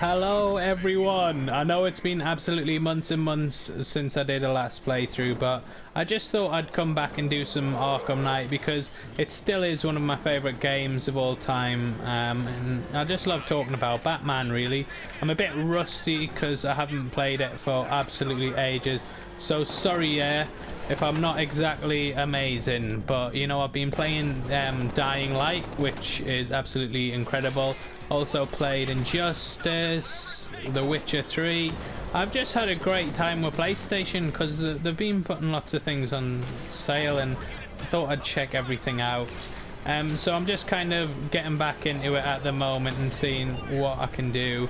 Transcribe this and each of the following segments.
Hello everyone! I know it's been absolutely months and months since I did a last playthrough, but I just thought I'd come back and do some Arkham Knight because it still is one of my favourite games of all time, and I just love talking about Batman really. I'm a bit rusty because I haven't played it for absolutely ages, so sorry if I'm not exactly amazing, but you know, I've been playing Dying Light, which is absolutely incredible. Also played Injustice, The Witcher 3. I've just had a great time with PlayStation because they've been putting lots of things on sale, and I thought I'd check everything out. So I'm just kind of getting back into it at the moment and seeing what I can do.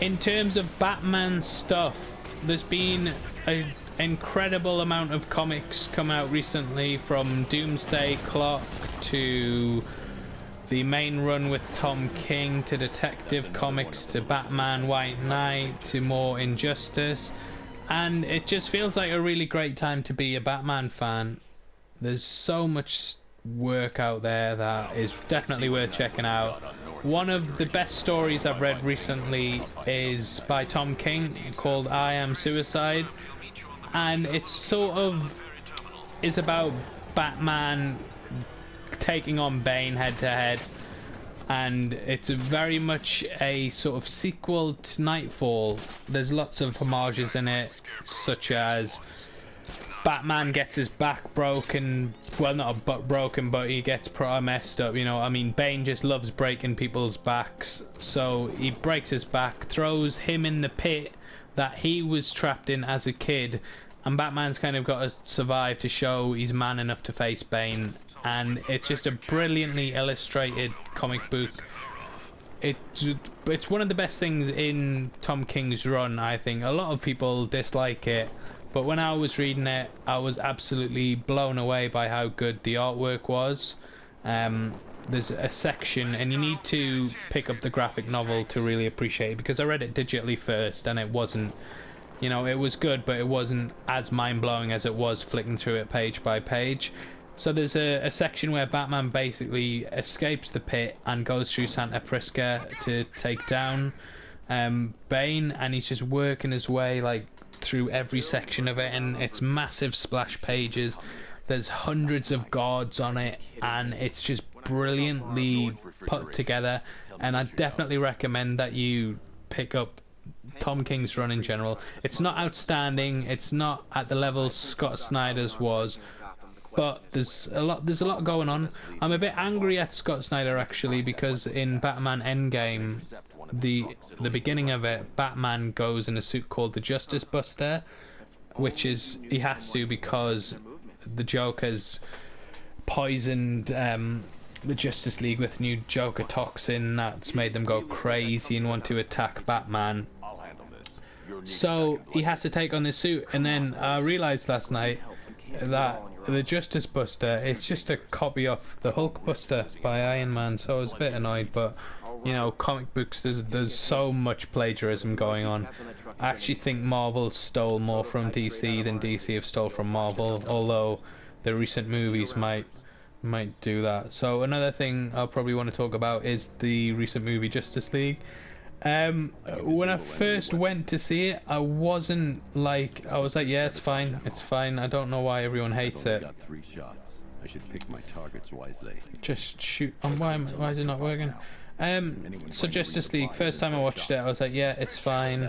In terms of Batman stuff, there's been an incredible amount of comics come out recently, from Doomsday Clock to the main run with Tom King to Detective Comics to Batman White Knight to more Injustice, and it just feels like a really great time to be a Batman fan. There's so much work out there that is definitely worth checking out. One of the best stories I've read recently is by Tom King called I Am Suicide, and it's sort of is about Batman taking on Bane head to head, and it's very much a sort of sequel to Nightfall. There's lots of homages in it, such as Batman gets his back broken, well, not a butt broken, but he gets pretty messed up, you know. I mean, Bane just loves breaking people's backs, so he breaks his back, throws him in the pit that he was trapped in as a kid, and Batman's kind of got to survive to show he's man enough to face Bane. And it's just a brilliantly illustrated comic book. It's one of the best things in Tom King's run, I think. A lot of people dislike it, but when I was reading it, I was absolutely blown away by how good the artwork was. There's a section, and you need to pick up the graphic novel to really appreciate it, because I read it digitally first, and it wasn't, you know, it was good, but it wasn't as mind-blowing as it was flicking through it page by page. So there's a section where Batman basically escapes the pit and goes through Santa Prisca to take down Bane, and he's just working his way like through every section of it, and it's massive splash pages. There's hundreds of guards on it, and it's just brilliantly put together, and I definitely recommend that you pick up Tom King's run in general. It's not outstanding, it's not at the level Scott Snyder's was, but there's a lot going on. I'm a bit angry at Scott Snyder actually, because in Batman Endgame, the beginning of it, Batman goes in a suit called the Justice Buster, which is, he has to because the Joker's poisoned the Justice League with new Joker toxin that's made them go crazy and want to attack Batman. So he has to take on this suit, and then I realised last night that the Justice Buster, it's just a copy of the Hulk Buster by Iron Man, so I was a bit annoyed. But you know, comic books, there's so much plagiarism going on. I actually think Marvel stole more from DC than DC have stole from Marvel, although the recent movies might do that. So another thing I'll probably want to talk about is the recent movie Justice League. When I first went to see it, I was like, yeah, it's fine, I don't know why everyone hates it. I should pick my targets wisely. Just shoot. Why is it not working? So Justice League, first time I watched it, I was like, yeah, it's fine.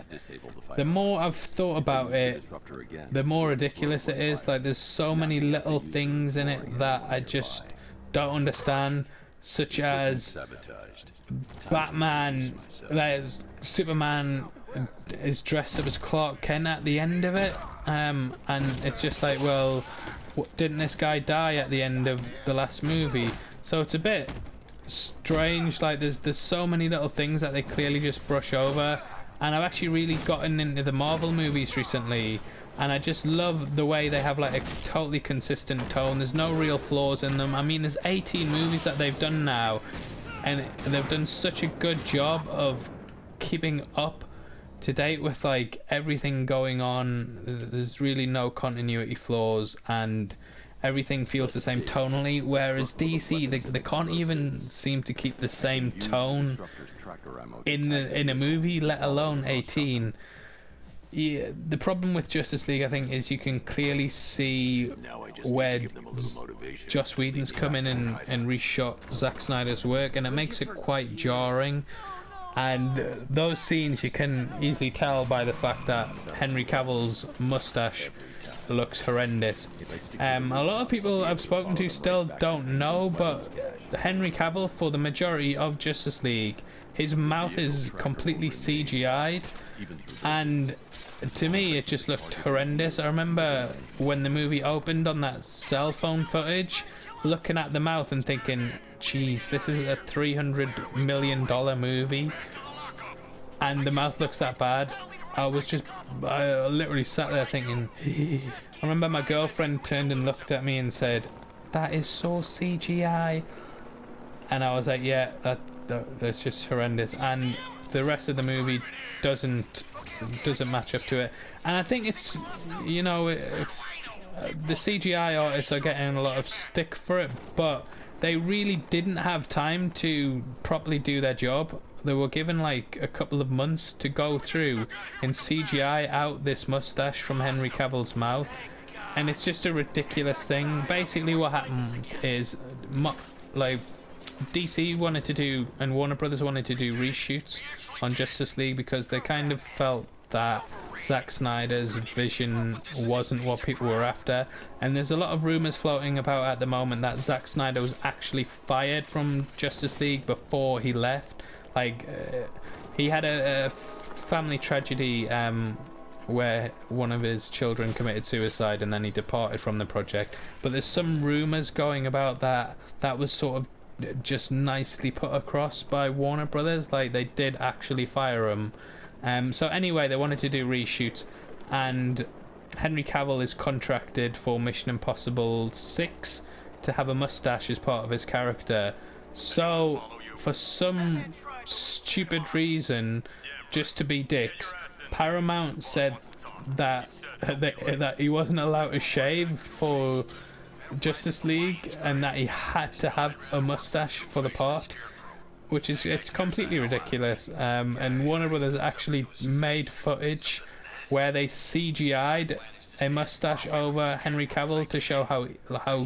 The more I've thought about it, the more ridiculous it is. Like, there's so many little things in it that I just don't understand, such as Batman, Superman is dressed up as Clark Kent at the end of it, and it's just like, well, didn't this guy die at the end of the last movie? So it's a bit strange. Like, there's so many little things that they clearly just brush over, and I've actually really gotten into the Marvel movies recently, and I just love the way they have like a totally consistent tone. There's no real flaws in them. I mean, there's 18 movies that they've done now, and they've done such a good job of keeping up to date with like everything going on. There's really no continuity flaws, and everything feels the same tonally, whereas DC, they can't even seem to keep the same tone in a movie, let alone 18. Yeah, the problem with Justice League, I think, is you can clearly see where Joss Whedon's come in and reshot Zack Snyder's work, and it makes it quite jarring. And those scenes, you can easily tell by the fact that Henry Cavill's mustache looks horrendous. A lot of people I've spoken to still don't know, but Henry Cavill, for the majority of Justice League, his mouth is completely CGI'd, and to me it just looked horrendous. I remember when the movie opened on that cell phone footage, looking at the mouth and thinking, jeez, this is a $300 million movie and the mouth looks that bad. I literally sat there thinking, I remember my girlfriend turned and looked at me and said, that is so CGI. And I was like, yeah, that's just horrendous. And the rest of the movie doesn't match up to it. And I think it's, you know, the CGI artists are getting a lot of stick for it, but they really didn't have time to properly do their job. They were given like a couple of months to go through and CGI out this mustache from Henry Cavill's mouth, and it's just a ridiculous thing. Basically what happened is like DC wanted to do, and Warner Brothers wanted to do reshoots on Justice League because they kind of felt that Zack Snyder's vision wasn't what people were after. And there's a lot of rumors floating about at the moment that Zack Snyder was actually fired from Justice League before he left. Like he had a family tragedy where one of his children committed suicide and then he departed from the project. But there's some rumors going about that was sort of just nicely put across by Warner Brothers, like they did actually fire him. So anyway, they wanted to do reshoots, and Henry Cavill is contracted for Mission Impossible 6 to have a mustache as part of his character. So for some stupid reason, just to be dicks, Paramount said that he wasn't allowed to shave for Justice League and that he had to have a mustache for the part, which is, it's completely ridiculous. And Warner Brothers actually made footage where they CGI'd a mustache over Henry Cavill to show how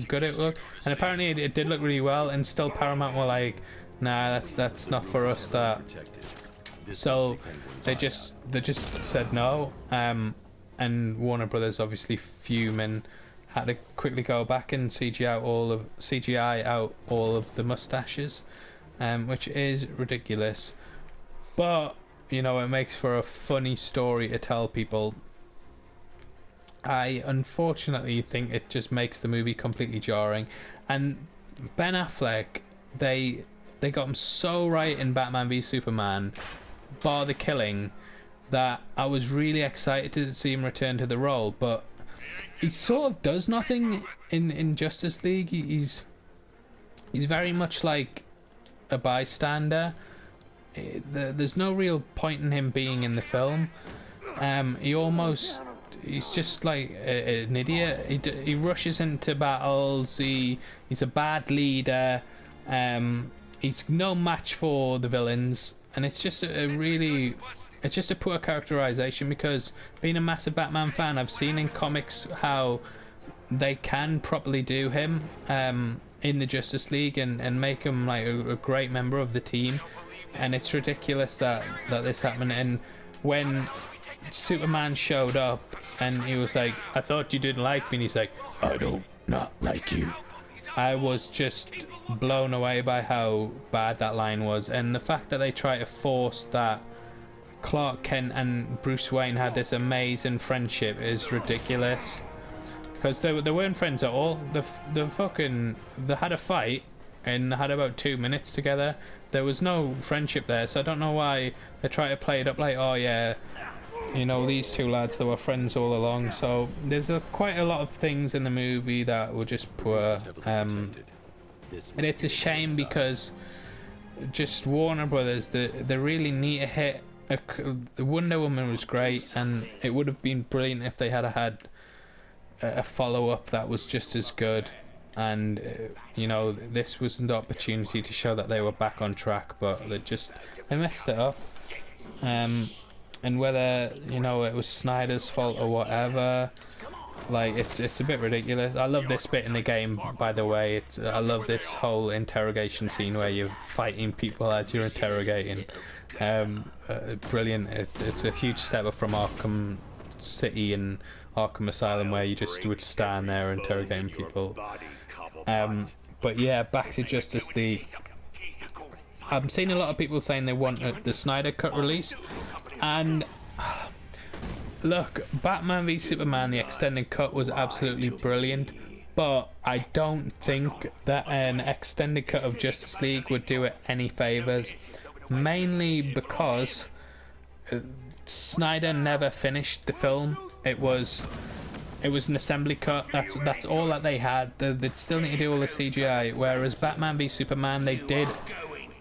good it looked, and apparently it did look really well, and still Paramount were like, nah, that's not for us, that. So they just said no, and Warner Brothers obviously fuming had to quickly go back and CGI out all of the mustaches, which is ridiculous. But you know, it makes for a funny story to tell people. I unfortunately think it just makes the movie completely jarring. And Ben Affleck, they got him so right in Batman v Superman, bar the killing, that I was really excited to see him return to the role. But he sort of does nothing in Justice League. He's very much like a bystander. There's no real point in him being in the film. He's just like an idiot. He rushes into battles. He's a bad leader. He's no match for the villains, and it's just it's just a poor characterization, because being a massive Batman fan, I've seen in comics how they can properly do him in the Justice League and make him like a great member of the team, and it's ridiculous that this happened. And when Superman showed up and he was like, I thought you didn't like me, and he's like, I don't not like you, I was just blown away by how bad that line was. And the fact that they try to force that Clark Kent and Bruce Wayne had this amazing friendship is ridiculous, because they weren't friends at all. They had a fight and had about 2 minutes together. There was no friendship there, so I don't know why they try to play it up like, oh yeah, you know, these two lads, they were friends all along. So there's quite a lot of things in the movie that were just poor, and it's a shame, because just Warner Brothers, they really need to hit the Wonder Woman was great, and it would have been brilliant if they had a follow-up that was just as good, and you know, this was an opportunity to show that they were back on track, but they messed it up. And whether, you know, it was Snyder's fault or whatever, like, it's a bit ridiculous. I love this bit in the game, by the way. I love this whole interrogation scene where you're fighting people as you're interrogating. Brilliant. It's a huge step up from Arkham City and Arkham Asylum, where you just would stand there interrogating people. But yeah, back to Justice League. I'm seeing a lot of people saying they want the Snyder Cut released, and look, Batman v Superman, the extended cut was absolutely brilliant, but I don't think that an extended cut of Justice League would do it any favours, mainly because Snyder never finished the film. It was an assembly cut. That's all that they had. They'd still need to do all the CGI, whereas Batman v Superman, they did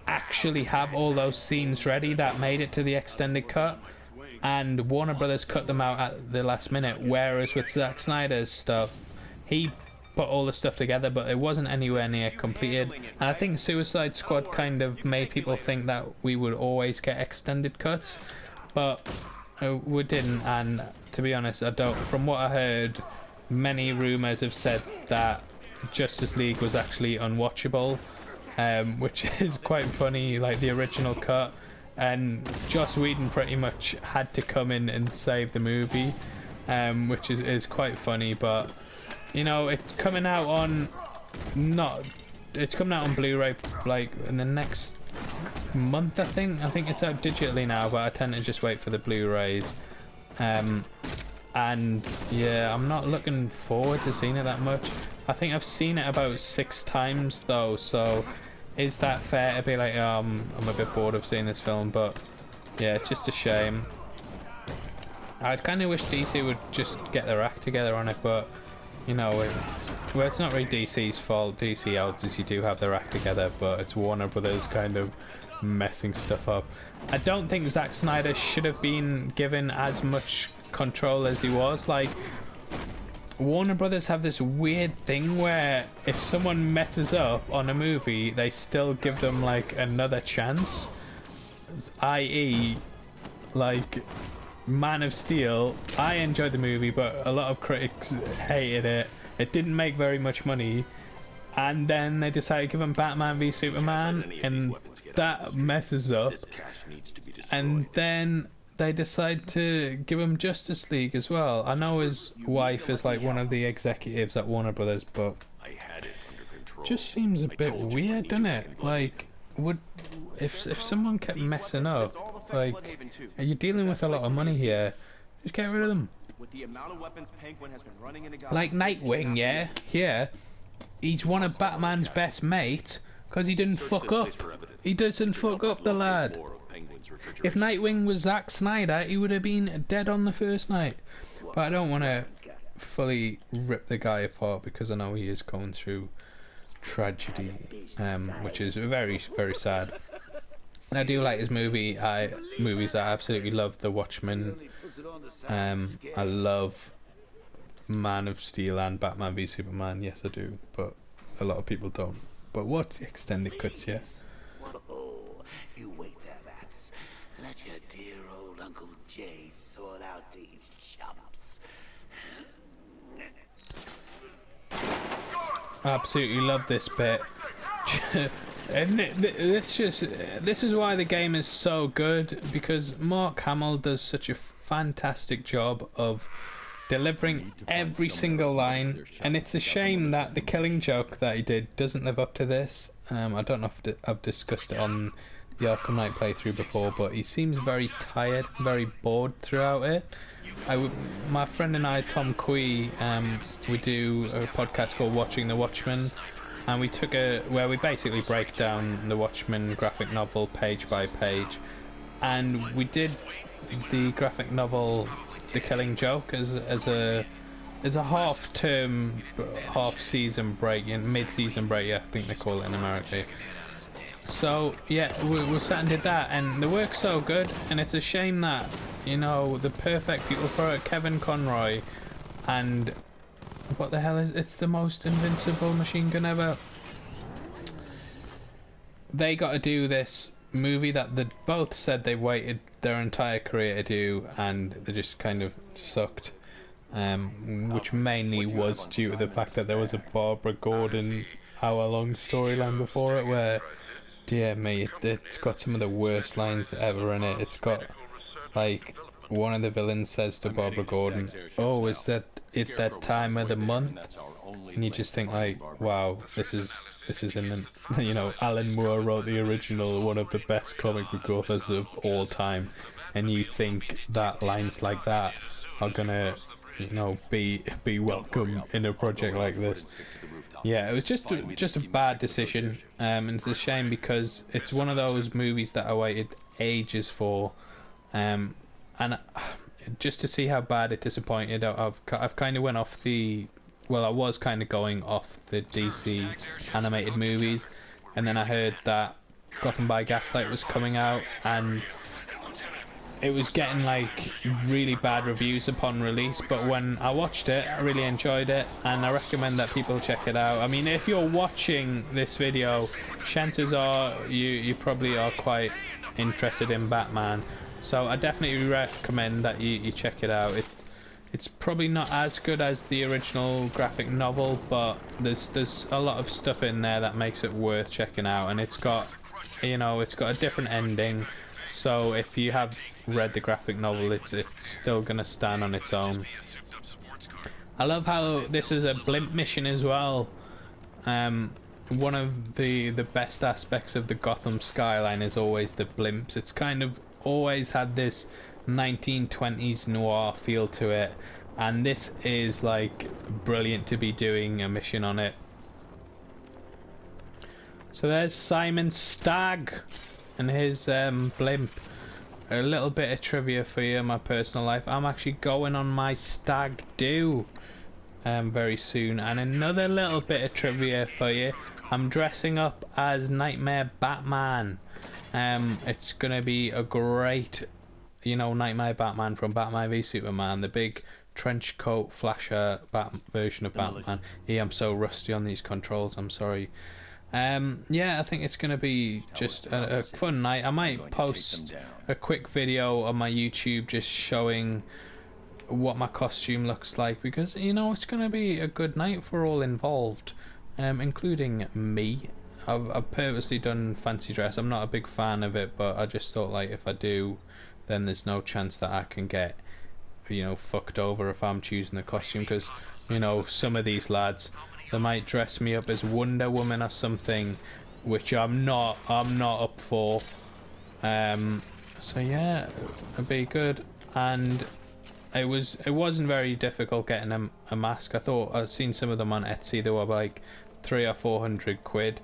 actually have all those scenes ready that made it to the extended cut, and Warner Brothers cut them out at the last minute, whereas with Zack Snyder's stuff, he put all the stuff together, but it wasn't anywhere near completed. And I think Suicide Squad kind of made people think that we would always get extended cuts, but we didn't. And to be honest, I don't, from what I heard, many rumors have said that Justice League was actually unwatchable, which is quite funny, like the original cut, and Joss Whedon pretty much had to come in and save the movie, which is quite funny. But you know, it's coming out on Blu-ray like in the next month, I think it's out digitally now, but I tend to just wait for the Blu-rays. And yeah, I'm not looking forward to seeing it that much. I think I've seen it about 6 times though, so is that fair to be like, I'm a bit bored of seeing this film? But yeah, it's just a shame. I kind of wish DC would just get their act together on it, but you know, it's not really DC's fault. DC obviously do have their act together, but it's Warner Brothers kind of messing stuff up. I don't think Zack Snyder should have been given as much control as he was. Like, Warner Brothers have this weird thing where if someone messes up on a movie, they still give them like another chance, i.e. like Man of Steel. I enjoyed the movie, but a lot of critics hated it. It didn't make very much money, and then they decided to give him Batman v Superman, and that messes up. And then they decide to give him Justice League as well. I know his wife is like one of the executives at Warner Brothers, but just seems a bit weird, doesn't it? Like, if someone kept messing up, like, you're dealing with a lot of money here, just get rid of them. Like Nightwing, yeah, he's one of Batman's best mates because he didn't fuck up. He doesn't fuck up, the lad. If Nightwing was Zack Snyder, he would have been dead on the first night. But I don't want to fully rip the guy apart because I know he is going through tragedy, which is very, very sad. And I do like his movies. I absolutely love The Watchmen. I love Man of Steel and Batman v Superman. Yes, I do, but a lot of people don't. But what extended cuts, yeah? You wait there, Max. Let your dear old Uncle Jay sort out these chumps. I absolutely love this bit. And this is why the game is so good, because Mark Hamill does such a fantastic job of delivering every single line, and it's a shame that the Killing Joke that he did doesn't live up to this. I don't know if I've discussed it on the Arkham Knight playthrough before, but he seems very tired, very bored throughout it. My friend and I, Tom Quee, we do a podcast called Watching the Watchmen, and we took where we basically break down the Watchmen graphic novel page by page, and we did the graphic novel The Killing Joke as a half-term, half-season break, mid-season break, I think they call it in America. So yeah, we sat and did that, and the work's so good, and it's a shame that, you know, the perfect people for it, Kevin Conroy and What the hell is it's the most invincible machine gun ever. They got to do this movie that they both said they waited their entire career to do, and they just kind of sucked. Which mainly was due to the fact that there was a Barbara Gordon hour-long storyline before it, where, dear me, it's got some of the worst lines ever in it. It's got, like, one of the villains says to Barbara Gordon, "Oh, is that it that time of the month?" And you just think, like, wow, this is an, you know, Alan Moore wrote the original, one of the best comic book authors of all time, and you think that lines like that are gonna, you know, be welcome in a project like this. Yeah, it was just a bad decision, and it's a shame because it's one of those movies that I waited ages for, and just to see how bad it disappointed, I've kind of went off the, well, I was kind of going off the DC animated movies, and then I heard that Gotham by Gaslight was coming out, and it was getting like really bad reviews upon release, but when I watched it, I really enjoyed it, and I recommend that people check it out. I mean, if you're watching this video, chances are you probably are quite interested in Batman, so I definitely recommend that you check it out. It's probably not as good as the original graphic novel, but there's a lot of stuff in there that makes it worth checking out, and it's got, you know, it's got a different ending. So if you have read the graphic novel, it's still gonna stand on its own. I love how this is a blimp mission as well. One of the best aspects of the Gotham skyline is always the blimps. It's kind of always had this 1920s noir feel to it, and this is like brilliant to be doing a mission on it. So there's Simon Stagg and his blimp. A little bit of trivia for you in my personal life. I'm actually going on my stag do very soon, and another little bit of trivia for you. I'm dressing up as Nightmare Batman. It's gonna be a great, you know, Nightmare Batman from Batman v Superman, the big trench coat flasher version of Batman. Yeah, I'm so rusty on these controls, I'm sorry. Yeah, I think it's gonna be just a fun night. I might post a quick video on my YouTube just showing what my costume looks like, because, you know, it's gonna be a good night for all involved, including me. I've purposely done fancy dress. I'm not a big fan of it, but I just thought, like, if I do, then there's no chance that I can get, you know, fucked over if I'm choosing the costume, because, you know, some of these lads, they might dress me up as Wonder Woman or something, which I'm not up for. So yeah, it'd be good. And it wasn't very difficult getting a mask. I thought I'd seen some of them on Etsy. They were like 300 or 400 quid.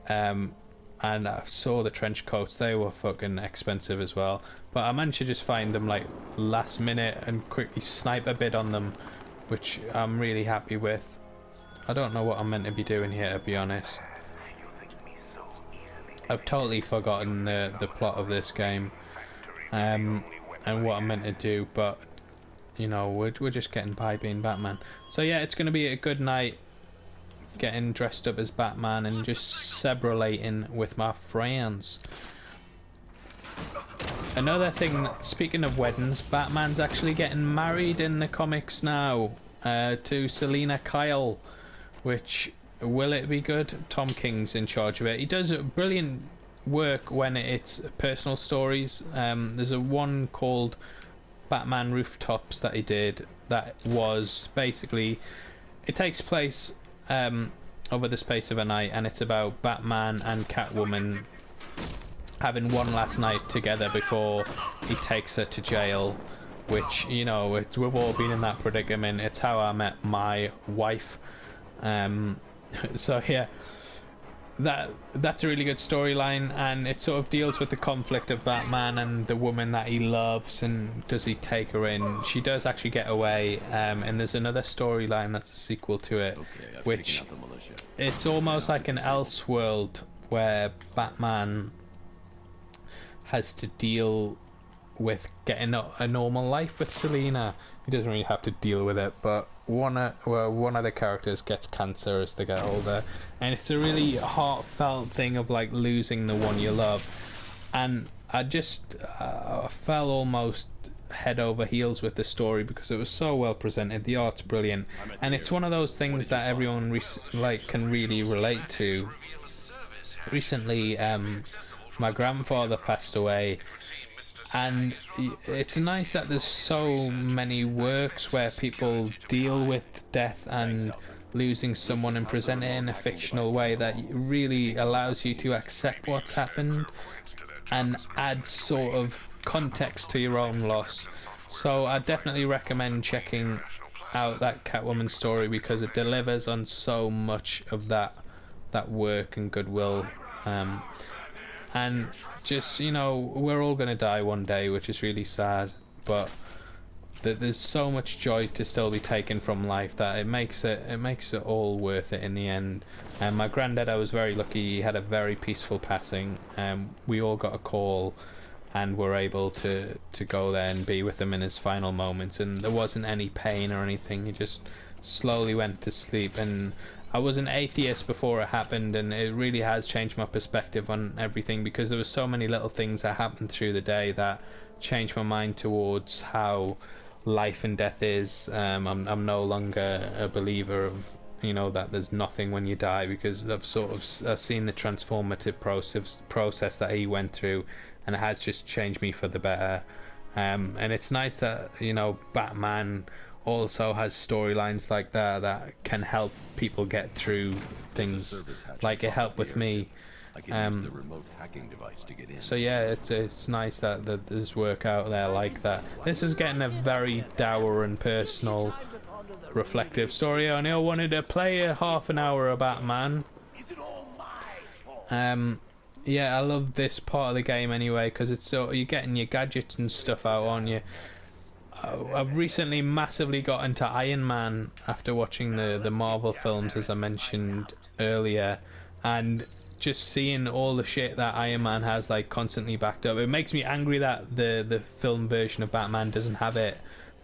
And I saw the trench coats. They were fucking expensive as well. But I managed to just find them like last minute and quickly snipe a bid on them, which I'm really happy with. I don't know what I'm meant to be doing here, to be honest. I've totally forgotten the plot of this game, and what I'm meant to do, but, you know, we're just getting by being Batman. So yeah, it's going to be a good night getting dressed up as Batman and just celebrating with my friends. Another thing, speaking of weddings, Batman's actually getting married in the comics now, to Selina Kyle, which, will it be good? Tom King's in charge of it. He does brilliant work when it's personal stories. There's a one called Batman Rooftops that he did that was basically, it takes place over the space of a night, and it's about Batman and Catwoman having one last night together before he takes her to jail, which, you know, we've all been in that predicament. It's how I met my wife. So yeah, that's a really good storyline, and it sort of deals with the conflict of Batman and the woman that he loves, and does he take her in? She does actually get away, and there's another storyline that's a sequel to it, which it's almost like an Elseworld where Batman has to deal with getting a normal life with Selina. He doesn't really have to deal with it, but one of the characters gets cancer as they get older, and it's a really heartfelt thing of like losing the one you love. And I just fell almost head over heels with the story because it was so well presented. The art's brilliant, and it's one of those things that everyone can really relate to. Recently, my grandfather passed away, and it's nice that there's so many works where people deal with death and losing someone and present it in a fictional way that really allows you to accept what's happened and adds sort of context to your own loss. So I definitely recommend checking out that Catwoman story because it delivers on so much of that work and goodwill. And just, you know, we're all gonna die one day, which is really sad, but there's so much joy to still be taken from life that it makes it all worth it in the end. And my granddad, I was very lucky, he had a very peaceful passing. We all got a call and were able to go there and be with him in his final moments, and there wasn't any pain or anything. He just slowly went to sleep. And I was an atheist before it happened, and it really has changed my perspective on everything because there were so many little things that happened through the day that changed my mind towards how life and death is. I'm no longer a believer of, you know, that there's nothing when you die, because I've seen the transformative process that he went through, and it has just changed me for the better. And it's nice that, you know, Batman also has storylines like that can help people get through things, like it helped with me. I can use the remote hacking device to get in. So yeah, it's nice that there's work out there like that. This is getting a very dour and personal, reflective story. I only wanted to play a half an hour of Batman. Yeah, I love this part of the game anyway because it's so you're getting your gadgets and stuff out on you. I've recently massively got into Iron Man after watching the Marvel films, as I mentioned earlier, and just seeing all the shit that Iron Man has like constantly backed up. It makes me angry that the film version of Batman doesn't have it.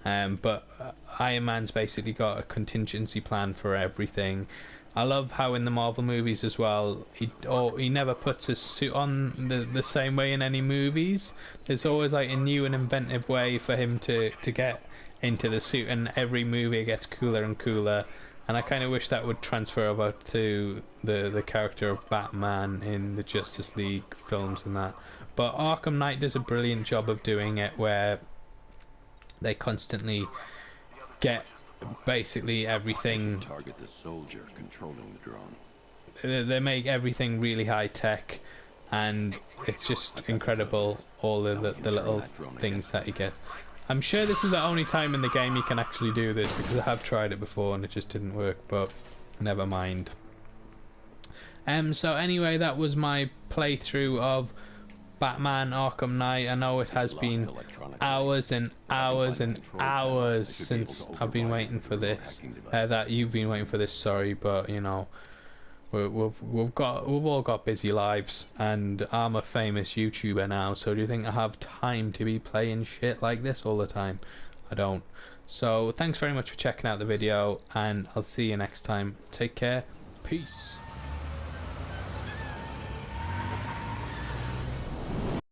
But Iron Man's basically got a contingency plan for everything. I love how in the Marvel movies as well, he never puts his suit on the same way in any movies. There's always like a new and inventive way for him to get into the suit, and every movie gets cooler and cooler. And I kind of wish that would transfer over to the character of Batman in the Justice League films and that. But Arkham Knight does a brilliant job of doing it, where they constantly get basically everything. Target the soldier controlling the drone. They make everything really high tech, and it's just incredible, all the little things that you get. I'm sure this is the only time in the game you can actually do this, because I have tried it before and it just didn't work, but never mind. So anyway, that was my playthrough of Batman Arkham Knight. I know it has been hours and hours and hours since I've been waiting for this, that you've been waiting for this, sorry, but you know, we've all got busy lives, and I'm a famous YouTuber now, so do you think I have time to be playing shit like this all the time? I don't. So thanks very much for checking out the video, and I'll see you next time. Take care. Peace.